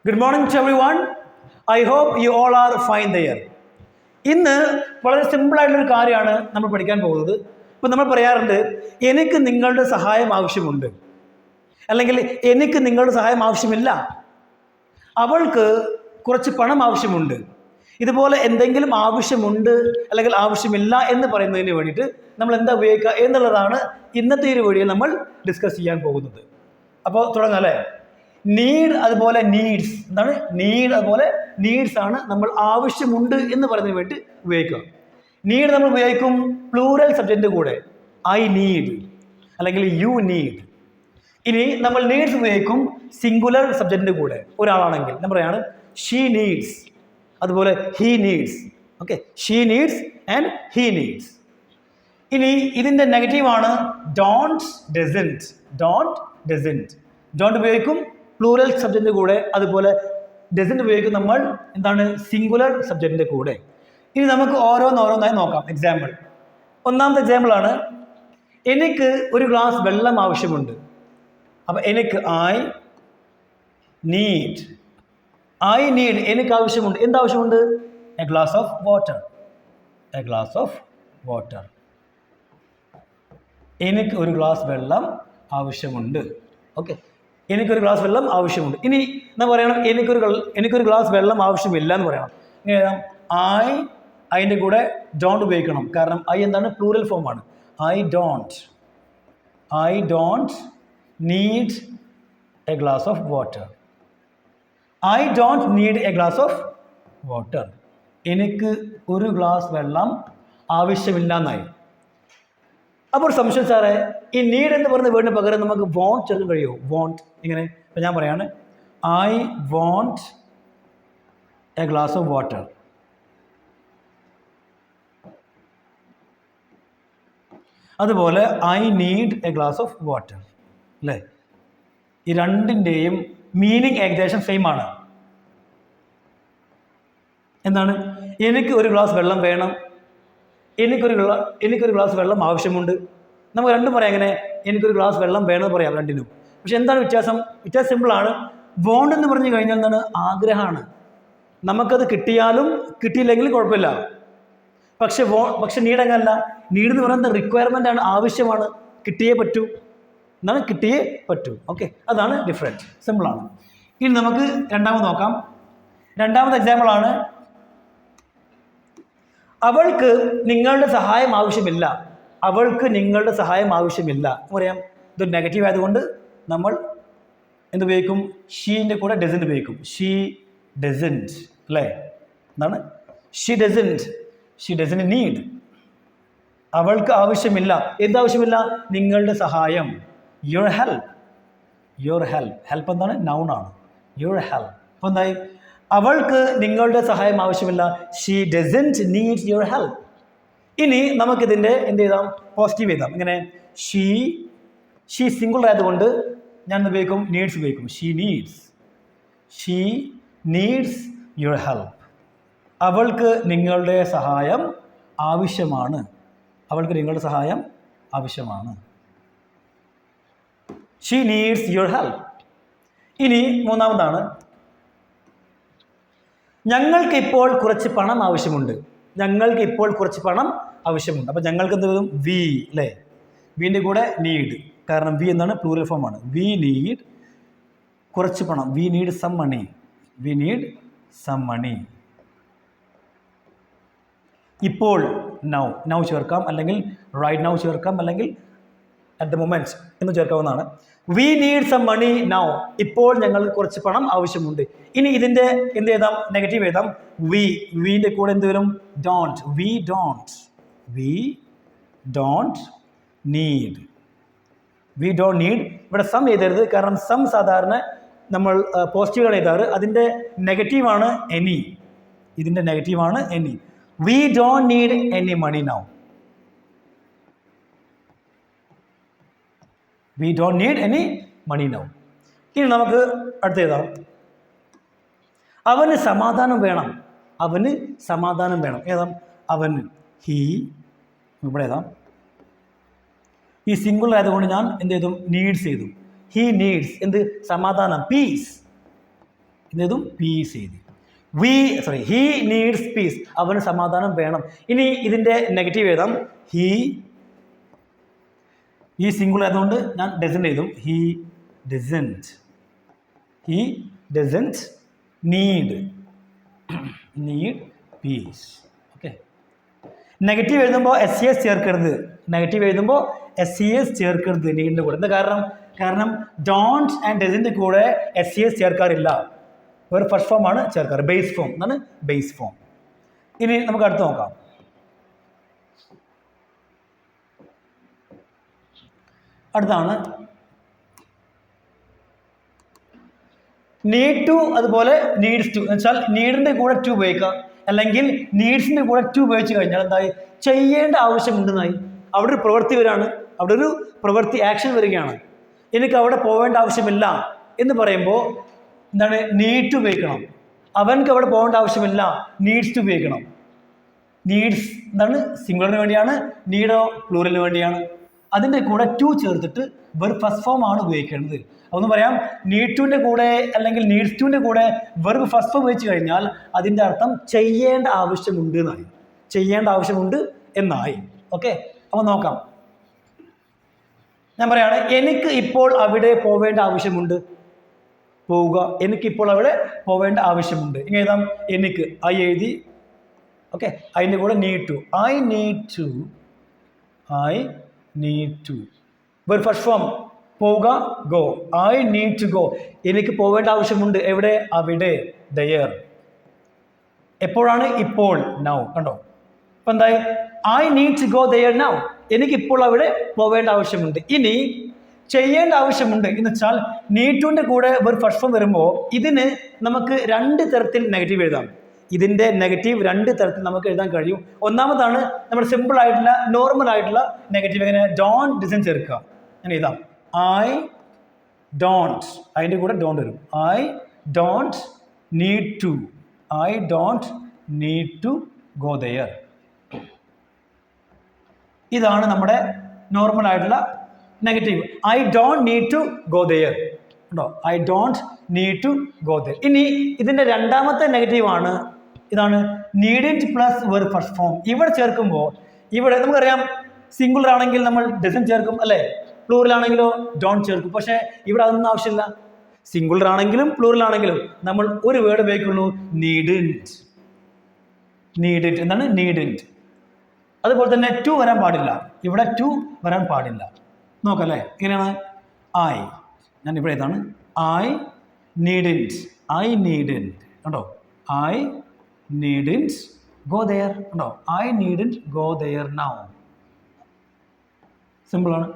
Good morning to everyone. I hope you all are fine there. ഇന്ന് വളരെ സിമ്പിളായിട്ടുള്ളൊരു കാര്യമാണ് നമ്മൾ പഠിക്കാൻ പോകുന്നത്. ഇപ്പം നമ്മൾ പറയാറുണ്ട്, എനിക്ക് നിങ്ങളുടെ സഹായം ആവശ്യമുണ്ട്, അല്ലെങ്കിൽ എനിക്ക് നിങ്ങളുടെ സഹായം ആവശ്യമില്ല, അവൾക്ക് കുറച്ച് പണം ആവശ്യമുണ്ട്. ഇതുപോലെ എന്തെങ്കിലും ആവശ്യമുണ്ട് അല്ലെങ്കിൽ ആവശ്യമില്ല എന്ന് പറയുന്നതിന് വേണ്ടിയിട്ട് നമ്മൾ എന്താ ഉപയോഗിക്കുക എന്നുള്ളതാണ് ഇന്നത്തെ ഒരു വീഡിയോ നമ്മൾ ഡിസ്കസ് ചെയ്യാൻ പോകുന്നത്. അപ്പോൾ തുടങ്ങാം അല്ലേ? നീഡ് അതുപോലെ നീഡ്സ്, എന്താണ് നീഡ് അതുപോലെ നീഡ്സ് ആണ് നമ്മൾ ആവശ്യമുണ്ട് എന്ന് പറയുന്നതിന് വേണ്ടി ഉപയോഗിക്കുക. നീഡ് നമ്മൾ ഉപയോഗിക്കും പ്ലൂറൽ സബ്ജക്റ്റിൻ്റെ കൂടെ, ഐ നീഡ് അല്ലെങ്കിൽ യു നീഡ്. ഇനി നമ്മൾ നീഡ്സ് ഉപയോഗിക്കും സിംഗുലർ സബ്ജക്റ്റിൻ്റെ കൂടെ, ഒരാളാണെങ്കിൽ നമ്മൾ പറയാണ് ഷീ നീഡ്സ്, അതുപോലെ he needs. Okay, she needs and he needs. ഇനി ഇതിൻ്റെ നെഗറ്റീവാണ് don't, doesn't. Don't, doesn't. Don't ഉപയോഗിക്കും പ്ലൂറൽ സബ്ജക്റ്റിൻ്റെ കൂടെ, അതുപോലെ ഡസൻറ്റ് ഉപയോഗിക്കും നമ്മൾ എന്താണ് സിംഗുലർ സബ്ജക്റ്റിൻ്റെ കൂടെ. ഇനി നമുക്ക് ഓരോന്നോരോന്നായി നോക്കാം. എക്സാമ്പിൾ, ഒന്നാമത്തെ എക്സാമ്പിളാണ്, എനിക്ക് ഒരു ഗ്ലാസ് വെള്ളം ആവശ്യമുണ്ട്. അപ്പം എനിക്ക് ഐ നീഡ്, ഐ നീഡ് എനിക്ക് ആവശ്യമുണ്ട്. എന്താവശ്യമുണ്ട്? A glass of water, a glass of water. എനിക്ക് ഒരു ഗ്ലാസ് വെള്ളം ആവശ്യമുണ്ട്. ഓക്കെ, എനിക്കൊരു ഗ്ലാസ് വെള്ളം ആവശ്യമുണ്ട്. ഇനി എന്താ പറയണം? എനിക്കൊരു ഗ്ലാസ് വെള്ളം ആവശ്യമില്ല എന്ന് പറയണം. ഇങ്ങനെ എഴുതാം, അതിൻ്റെ കൂടെ ഡോണ്ട് ഉപയോഗിക്കണം. കാരണം ഐ എന്താണ്? പ്ലൂറൽ ഫോമാണ്. I don't need a glass of water. I don't need a glass of water. എനിക്ക് ഒരു ഗ്ലാസ് വെള്ളം ആവശ്യമില്ല എന്നായി. അപ്പോൾ സംശയം, സാറേ ഈ നീഡ് എന്ന് പറയുന്ന വേർഡിന് പകരം നമുക്ക് വോണ്ട് ചേർക്കാൻ കഴിയുമോ? വോണ്ട് ഇങ്ങനെ. അപ്പം ഞാൻ പറയാണ്, I want a glass of water. അതുപോലെ I need a glass of water. അല്ലേ? ഈ രണ്ടിൻ്റെയും മീനിങ് ഏകദേശം സെയിം ആണ്. എന്താണ്? എനിക്ക് ഒരു ഗ്ലാസ് വെള്ളം വേണം, എനിക്കൊരു ഗ്ലാസ് വെള്ളം ആവശ്യമുണ്ട്. നമുക്ക് രണ്ടും പറയാം. എങ്ങനെ? എനിക്കൊരു ഗ്ലാസ് വെള്ളം വേണമെന്ന് പറയാം രണ്ടിനും. പക്ഷെ എന്താണ് വ്യത്യാസം? വ്യത്യാസം സിമ്പിളാണ്. വോണ്ട് എന്ന് പറഞ്ഞു കഴിഞ്ഞാൽ എന്താണ്? ആഗ്രഹമാണ്. നമുക്കത് കിട്ടിയാലും കിട്ടിയില്ലെങ്കിലും കുഴപ്പമില്ല. പക്ഷെ നീഡ് അങ്ങനല്ല. നീഡ് എന്ന് പറയുന്നത് റിക്വയർമെൻ്റ് ആണ്, ആവശ്യമാണ്, കിട്ടിയേ പറ്റൂ. എന്താണ്? കിട്ടിയേ പറ്റൂ. ഓക്കെ, അതാണ് ഡിഫറൻറ്റ്. സിമ്പിളാണ്. ഇനി നമുക്ക് രണ്ടാമത് നോക്കാം. രണ്ടാമത്തെ എക്സാമ്പിളാണ്, അവൾക്ക് നിങ്ങളുടെ സഹായം ആവശ്യമില്ല. അവൾക്ക് നിങ്ങളുടെ സഹായം ആവശ്യമില്ല എന്ന് പറയാം. ഇതൊരു നെഗറ്റീവ് ആയതുകൊണ്ട് നമ്മൾ എന്തുപയോഗിക്കും? ഷീൻ്റെ കൂടെ ഡസൻറ്റ് ഉപയോഗിക്കും. She doesn't. അല്ലേ? എന്താണ്? She doesn't need. അവൾക്ക് ആവശ്യമില്ല. എന്താവശ്യമില്ല? നിങ്ങളുടെ സഹായം. Your help. ഹെൽപ്പ് എന്താണ്? നൗണാണ്. Your help. അപ്പോൾ എന്തായി? അവൾക്ക് നിങ്ങളുടെ സഹായം ആവശ്യമില്ല. She doesn't need your help. ഇനി നമുക്കിതിൻ്റെ എന്ത് ചെയ്താം? പോസിറ്റീവ് ചെയ്താം. ഇങ്ങനെ ഷീ സിംഗിൾ ആയതുകൊണ്ട് ഞാൻ ഉപയോഗിക്കും നീഡ്സ് ഉപയോഗിക്കും. She needs your help. അവൾക്ക് നിങ്ങളുടെ സഹായം ആവശ്യമാണ്. അവൾക്ക് നിങ്ങളുടെ സഹായം ആവശ്യമാണ്. She needs your help. ഇനി മൂന്നാമതാണ്, ഞങ്ങൾക്ക് ഇപ്പോൾ കുറച്ച് പണം ആവശ്യമുണ്ട്. ഞങ്ങൾക്ക് ഇപ്പോൾ കുറച്ച് പണം ആവശ്യമുണ്ട്. അപ്പം ഞങ്ങൾക്ക് എന്ത് വരും? വി. അല്ലേ? വീൻ്റെ കൂടെ നീഡ്. കാരണം വി എന്താണ്? പ്ലൂറൽ ഫോമാണ്. വി നീഡ് കുറച്ച് പണം. We need some money. ഇപ്പോൾ നൗ ചേർക്കാം, അല്ലെങ്കിൽ റൈറ്റ് നൗ ചേർക്കാം, അല്ലെങ്കിൽ അറ്റ് ദ മൊമെൻറ്റ് എന്ന് ചേർക്കാവുന്നതാണ്. We need some money now. ഇപ്പോൾ ഞങ്ങൾക്ക് കുറച്ച് പണം ആവശ്യമുണ്ട്. ഇനി ഇതിൻ്റെ എന്ത് എഴുതാം? നെഗറ്റീവ് എഴുതാം. വീൻ്റെ കൂടെ എന്ത് വരും? ഡോണ്ട്. V don't need. ഇവിടെ സം എഴുതരുത്. കാരണം സം സാധാരണ നമ്മൾ പോസിറ്റീവാണ് എഴുതാറ്. അതിൻ്റെ നെഗറ്റീവാണ് എനി. ഇതിൻ്റെ നെഗറ്റീവാണ് any. We don't need any money now. We don't need any money now. ഇനി നമുക്ക് അടുത്ത് എഴുതാം, അവന് സമാധാനം വേണം. ഏതാം? അവന്. ഹീ. ഇവിടെ ഏതാം? ഈ സിംഗിൾ ആയതുകൊണ്ട് ഞാൻ എന്ത് ചെയ്തു? നീഡ്സ് ചെയ്തു. ഹീ നീഡ്സ് എന്ത്? സമാധാനം, പീസ്. ഇതും പീസ് എഴുതി. ഹി നീഡ്സ് പീസ്, അവന് സമാധാനം വേണം. ഇനി ഇതിൻ്റെ നെഗറ്റീവ് എഴുതാം. ഈ സിംഗിൾ ആയതുകൊണ്ട് ഞാൻ ഡസൻറ്റ് എഴുതും. He doesn't need peace. Okay, negative എഴുതുമ്പോൾ SES ചേർക്കരുത്. നീഡിൻ്റെ കൂടെ. എന്താ കാരണം ഡോണ്ട് ആൻഡ് ഡസൻറ്റ് കൂടെ SES ചേർക്കാറില്ല. ഒരു ഫസ്റ്റ് ഫോം ആണ് ചേർക്കാറ്, ബേസ് ഫോം. എന്നാണ് ബേസ് ഫോം. ഇനി നമുക്ക് അടുത്ത് നോക്കാം. അടുത്താണ് നീഡ് ടു, അതുപോലെ നീഡ്സ് ടു. എന്ന് വെച്ചാൽ നീഡിൻ്റെ കൂടെ ടു ഉപയോഗിക്കാം, അല്ലെങ്കിൽ നീഡ്സിൻ്റെ കൂടെ ടു ഉപയോഗിച്ച് കഴിഞ്ഞാൽ എന്തായി, ചെയ്യേണ്ട ആവശ്യമുണ്ടെന്നായി. അവിടെ ഒരു പ്രവൃത്തി വരികയാണ്, അവിടെ ഒരു പ്രവൃത്തി ആക്ഷൻ വരികയാണ്. എനിക്ക് അവിടെ പോവേണ്ട ആവശ്യമില്ല എന്ന് പറയുമ്പോൾ എന്താണ്, നീഡ് ടു ഉപയോഗിക്കണം. അവൻക്ക് അവിടെ പോകേണ്ട ആവശ്യമില്ല, നീഡ്സ് ടു ഉപയോഗിക്കണം. നീഡ്സ് എന്താണ്, സിംഗുലറിന് വേണ്ടിയാണ്. നീഡോ പ്ലൂറലിന് വേണ്ടിയാണ്. അതിൻ്റെ കൂടെ ടു ചേർത്തിട്ട് വെർബ് ഫസ്റ്റ് ഫോം ആണ് ഉപയോഗിക്കേണ്ടത്. അതൊന്ന് പറയാം, നീഡ് ടുവിൻ്റെ കൂടെ അല്ലെങ്കിൽ നീഡ്സ് ടുവിൻ്റെ കൂടെ വെർബ് ഫസ്റ്റ് ഫോം ഉപയോഗിച്ച് കഴിഞ്ഞാൽ അതിൻ്റെ അർത്ഥം ചെയ്യേണ്ട ആവശ്യമുണ്ട് എന്നായി. ഓക്കെ, അപ്പോൾ നോക്കാം. ഞാൻ പറയാണ്, എനിക്ക് ഇപ്പോൾ അവിടെ പോവേണ്ട ആവശ്യമുണ്ട്. പോവുക, എനിക്കിപ്പോൾ അവിടെ പോവേണ്ട ആവശ്യമുണ്ട്. ഇങ്ങനെ എഴുതാം. എനിക്ക് ഐ എഴുതി. ഓക്കെ, അതിൻ്റെ കൂടെ need to. I need to verb first form പോവുക, go. I need to go, എനിക്ക് പോവേണ്ട ആവശ്യമുണ്ട്. എവിടെ, അവിടെ, ദയർ. എപ്പോഴാണ്, ഇപ്പോൾ, നൗ. കണ്ടോ, ഇപ്പം എന്തായി, I need to go there now, എനിക്കിപ്പോൾ അവിടെ പോവേണ്ട ആവശ്യമുണ്ട്. ഇനി ചെയ്യേണ്ട ആവശ്യമുണ്ട് എന്ന് വെച്ചാൽ നീഡ് ടുവിൻ്റെ കൂടെ ഒരു ഫസ്റ്റ് ഫോം വരുമ്പോൾ ഇതിന് നമുക്ക് രണ്ട് തരത്തിൽ നെഗറ്റീവ് എഴുതാം. ഇതിൻ്റെ നെഗറ്റീവ് രണ്ട് തരത്തിൽ നമുക്ക് എഴുതാൻ കഴിയും. ഒന്നാമതാണ് നമ്മുടെ സിമ്പിൾ ആയിട്ടുള്ള നോർമൽ ആയിട്ടുള്ള നെഗറ്റീവ്. എങ്ങനെ, ഡോണ്ട് ഡിസൻ ചേർക്കുക. ഞാൻ എഴുതാം, ഐ ഡോണ്ട്, അതിൻ്റെ കൂടെ ഡോണ്ട് വരും. I don't need to go there. ഇതാണ് നമ്മുടെ നോർമൽ ആയിട്ടുള്ള negative. I don't need to go there. ഉണ്ടോ, I don't need to go there. ഇനി ഇതിൻ്റെ രണ്ടാമത്തെ നെഗറ്റീവാണ്, ഇതാണ് needn't plus verb first form. ഇവിടെ ചേർക്കുമ്പോൾ, ഇവിടെ നമുക്കറിയാം സിംഗുലർ ആണെങ്കിൽ നമ്മൾ ഡസൻ ചേർക്കും അല്ലേ, പ്ലൂറൽ ആണെങ്കിലോ ഡോണ്ട് ചേർക്കും. പക്ഷേ ഇവിടെ അതൊന്നും ആവശ്യമില്ല. സിംഗുലർ ആണെങ്കിലും പ്ലൂറൽ ആണെങ്കിലും നമ്മൾ ഒരു വേർഡ് ഉപയോഗിക്കുള്ളൂ, നീഡിൻറ്റ്. എന്താണ്, നീഡിൻറ്റ്. അതുപോലെ തന്നെ ടു വരാൻ പാടില്ല, ഇവിടെ ടു വരാൻ പാടില്ല. നോക്കല്ലേ, എങ്ങനെയാണ്, ഞാൻ ഇവിടെ ഇതാണ്, ഐ നീഡിൻറ്റ് കണ്ടോ, ഐ നീഡിൻറ്റ് ഗോ ദെയർ. കണ്ടോ, I needn't go there now. സിമ്പിളാണ്.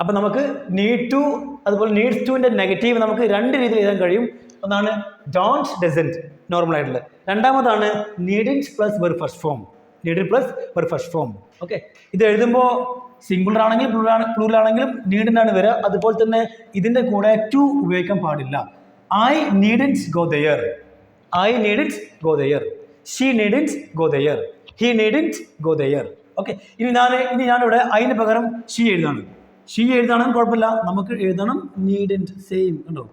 അപ്പം നമുക്ക് നീഡ് ടു അതുപോലെ നീഡ്സ് ടുവിൻ്റെ നെഗറ്റീവ് നമുക്ക് രണ്ട് രീതിയിൽ എഴുതാൻ കഴിയും. ഒന്നാണ് ഡോണ്ട് ഡസൻറ്റ് നോർമൽ ആയിട്ടുള്ളത്. രണ്ടാമതാണ് needn't plus verb first form. Okay, ഇത് എഴുതുമ്പോൾ സിംഗുലർ ആണെങ്കിലും പ്ലൂറൽ ആണെങ്കിലും നീഡിനാണ് വരിക. അതുപോലെ തന്നെ ഇതിൻ്റെ കൂടെ ടു ഉപയോഗിക്കാൻ പാടില്ല. I needn't go there, she needn't go there, he needn't go there. Okay, ഇനി ഞാനിവിടെ അതിന് പകരം ഷീ എഴുതാനും കുഴപ്പമില്ല. നമുക്ക് എഴുതണം നീഡിൻറ്റ്. സെയിം കണ്ടോ,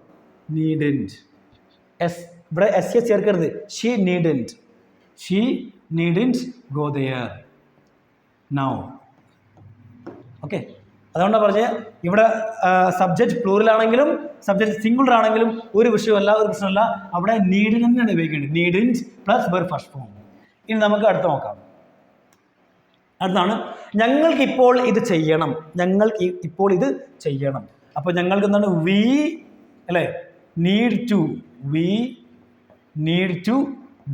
നീഡിൻറ്റ്. ഇവിടെ SES ചേർക്കരുത്. She needn't go there now. Okay, അതുകൊണ്ടാണ് പറഞ്ഞത് ഇവിടെ സബ്ജക്റ്റ് പ്ലൂറൽ ആണെങ്കിലും സബ്ജക്റ്റ് സിംഗുലർ ആണെങ്കിലും ഒരു പ്രശ്നമല്ല. അവിടെ നീഡിന് തന്നെയാണ് ഉപയോഗിക്കേണ്ടത്. Needn't plus verb first form. ഇനി നമുക്ക് അടുത്ത് നോക്കാം. അടുത്താണ്, ഞങ്ങൾക്ക് ഇപ്പോൾ ഇത് ചെയ്യണം. അപ്പോൾ ഞങ്ങൾക്ക് എന്താണ്, വി അല്ലേ, need to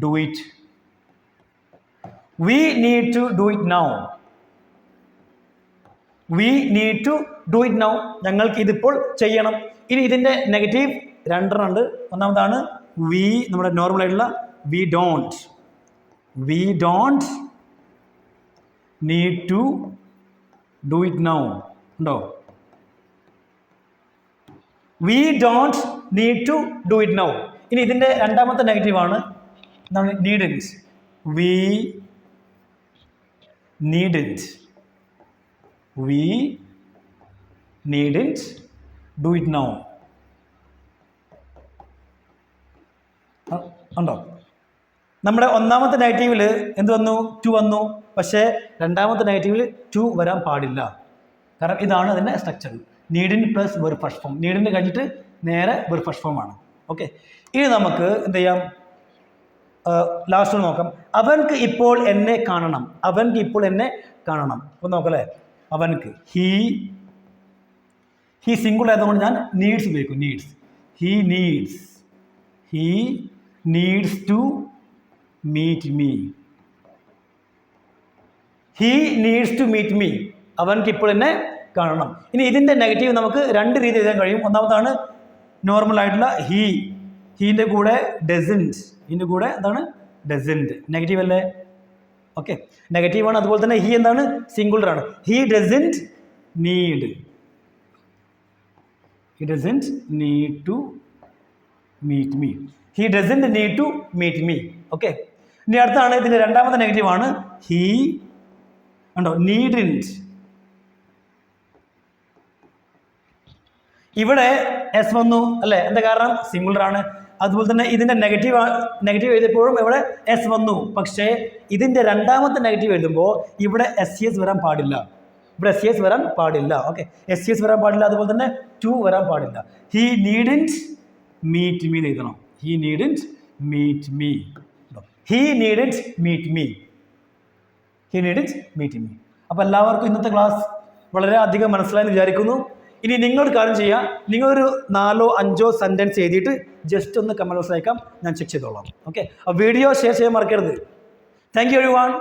do it. We need to do it now. ഞങ്ങൾക്ക് ഇതിപ്പോൾ ചെയ്യണം. ഇനി ഇതിൻ്റെ നെഗറ്റീവ് രണ്ടെണ്ണം ഉണ്ട്. ഒന്നാമതാണ് നമ്മുടെ നോർമൽ ആയിട്ടുള്ള we don't need to do it now. ഉണ്ടോ, we don't need to do it now. ഇനി ഇതിൻ്റെ രണ്ടാമത്തെ നെഗറ്റീവാണ് എന്താണ്, നീഡിൻറ്റ്. We needn't do it now. ഉണ്ടോ? നമ്മുടെ ഒന്നാമത്തെ നെഗറ്റീവിൽ എന്ത് വന്നു? ടു വന്നു. പക്ഷേ രണ്ടാമത്തെ നെഗറ്റീവിൽ ടു വരാൻ പാടില്ല. കാരണം ഇതാണ് അതിൻ്റെ structure. Needn't plus verb first form. നീഡിൻ്റെ കഴിഞ്ഞിട്ട് നേരെ വെർ ഫസ്റ്റ് ഫോം ആണ്. ഓക്കെ, ഇനി നമുക്ക് എന്ത് ചെയ്യാം? ലാസ്റ്റ് നോക്കാം. അവൻക്ക് ഇപ്പോൾ എന്നെ കാണണം. അവൻക്ക് ഇപ്പോൾ എന്നെ കാണണം. അപ്പോൾ നോക്കല്ലേ, അവൻക്ക് ഹീ സിംഗിൾ ആയതുകൊണ്ട് ഞാൻ നീഡ്സ് ഉപയോഗിക്കും. Needs. He needs to meet me. He needs to meet me. അവൻക്ക് ഇപ്പോൾ എന്നെ കാണണം. ഇനി ഇതിൻ്റെ നെഗറ്റീവ് നമുക്ക് രണ്ട് രീതി എഴുതാൻ കഴിയും. ഒന്നാമതാണ് നോർമൽ ആയിട്ടുള്ള ഹീൻ്റെ കൂടെ ഡസൻറ്റ്. ഇതിൻ്റെ കൂടെ എന്താണ്? ഡസൻറ്റ്. നെഗറ്റീവ് അല്ലേ? ഓക്കെ, നെഗറ്റീവാണ്. അതുപോലെ തന്നെ ഹീ എന്താണ്? സിംഗുലറാണ്. He doesn't need to meet me. He doesn't need to meet me. Okay, ഇനി അടുത്താണ് ഇതിൻ്റെ രണ്ടാമത്തെ നെഗറ്റീവാണ് ഹീ ഉണ്ടോ? നീഡിൻറ്റ്. ഇവിടെ എസ് വന്നു അല്ലേ? എന്താ കാരണം? സിംഗുലറാണ്. അതുപോലെ തന്നെ ഇതിൻ്റെ നെഗറ്റീവ് എഴുതിയപ്പോഴും ഇവിടെ എസ് വന്നു. പക്ഷേ ഇതിൻ്റെ രണ്ടാമത്തെ നെഗറ്റീവ് എഴുതുമ്പോൾ ഇവിടെ SES വരാൻ പാടില്ല. ഇവിടെ SES വരാൻ പാടില്ല. ഓക്കെ, SES വരാൻ പാടില്ല. അതുപോലെ തന്നെ ടു വരാൻ പാടില്ല. ഹീ നീഡിൻറ്റ് മീറ്റ് മീ എന്ന് എഴുതണം. He needn't meet me. അപ്പോൾ എല്ലാവർക്കും ഇന്നത്തെ ക്ലാസ് വളരെ അധികം മനസ്സിലായെന്ന് വിചാരിക്കുന്നു. ഇനി നിങ്ങളൊരു കാര്യം ചെയ്യുക, നിങ്ങളൊരു 4-5 സെൻറ്റൻസ് എഴുതിയിട്ട് ജസ്റ്റ് ഒന്ന് കമൻറ്റ് ബോക്സിൽ അയക്കാം, ഞാൻ ചെക്ക് ചെയ്തോളാം. ഓക്കെ, ആ വീഡിയോ ഷെയർ ചെയ്യാൻ മറക്കരുത്. Thank you everyone.